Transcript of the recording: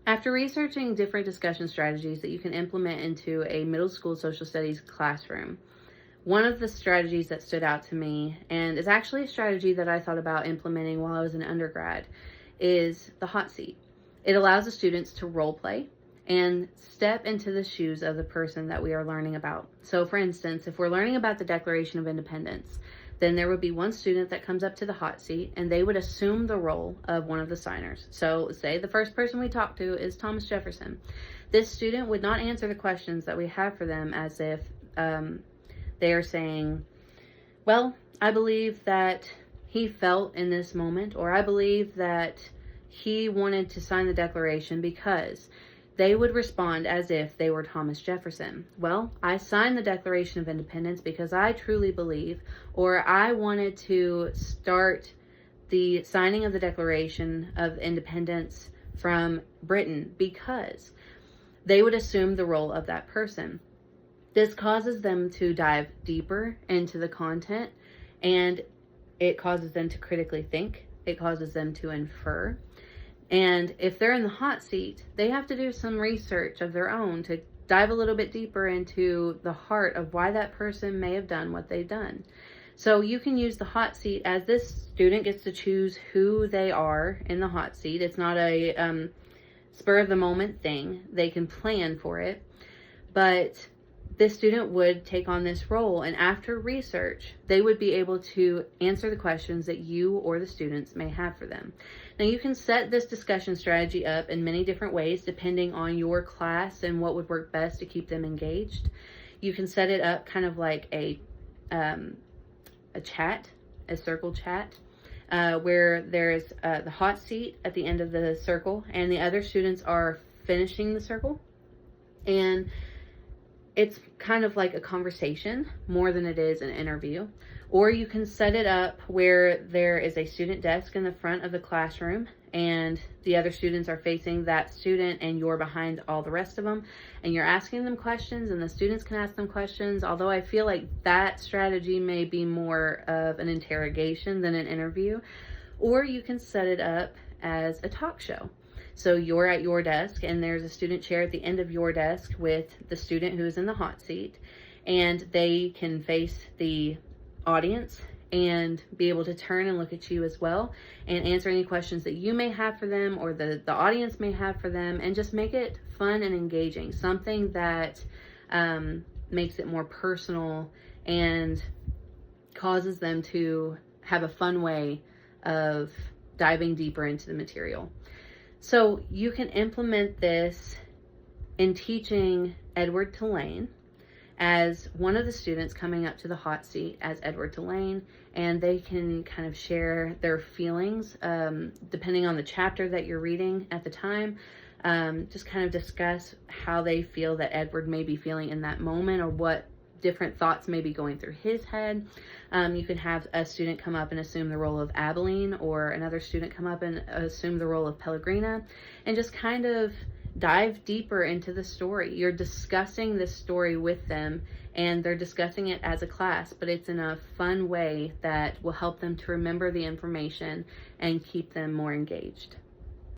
After researching different discussion strategies that you can implement into a middle school social studies classroom, one of the strategies that stood out to me, and is actually a strategy that I thought about implementing while I was an undergrad, is the hot seat. It allows the students to role play and step into the shoes of the person that we are learning about. So for instance, if we're learning about the Declaration of Independence, then there would be one student that comes up to the hot seat and they would assume the role of one of the signers. So say the first person we talk to is Thomas Jefferson. This student would not answer the questions that we have for them as if they are saying, well, I believe that he felt in this moment, or I believe that he wanted to sign the Declaration because. They would respond as if they were Thomas Jefferson. Well, I signed the Declaration of Independence because I truly believe, or I wanted to start the signing of the Declaration of Independence from Britain because. They would assume the role of that person. This causes them to dive deeper into the content, and it causes them to critically think. It causes them to infer. And if they're in the hot seat, they have to do some research of their own to dive a little bit deeper into the heart of why that person may have done what they've done. So you can use the hot seat as this student gets to choose who they are in the hot seat. It's not a spur of the moment thing. They can plan for it. But this student would take on this role, and after research, they would be able to answer the questions that you or the students may have for them. Now, you can set this discussion strategy up in many different ways depending on your class and what would work best to keep them engaged. You can set it up kind of like a chat, a circle chat, where there's the hot seat at the end of the circle, and the other students are finishing the circle. And it's kind of like a conversation more than it is an interview. Or you can set it up where there is a student desk in the front of the classroom and the other students are facing that student and you're behind all the rest of them, and you're asking them questions and the students can ask them questions, although I feel like that strategy may be more of an interrogation than an interview. Or you can set it up as a talk show. So you're at your desk and there's a student chair at the end of your desk with the student who is in the hot seat, and they can face the audience and be able to turn and look at you as well and answer any questions that you may have for them or the audience may have for them, and just make it fun and engaging, something that makes it more personal and causes them to have a fun way of diving deeper into the material. So you can implement this in teaching Edward Tulane as one of the students coming up to the hot seat as Edward Tulane, and they can kind of share their feelings depending on the chapter that you're reading at the time. Just kind of discuss how they feel that Edward may be feeling in that moment, or what different thoughts may be going through his head. You can have a student come up and assume the role of Abilene, or another student come up and assume the role of Pellegrina, and just kind of dive deeper into the story. You're discussing this story with them, and they're discussing it as a class, but it's in a fun way that will help them to remember the information and keep them more engaged.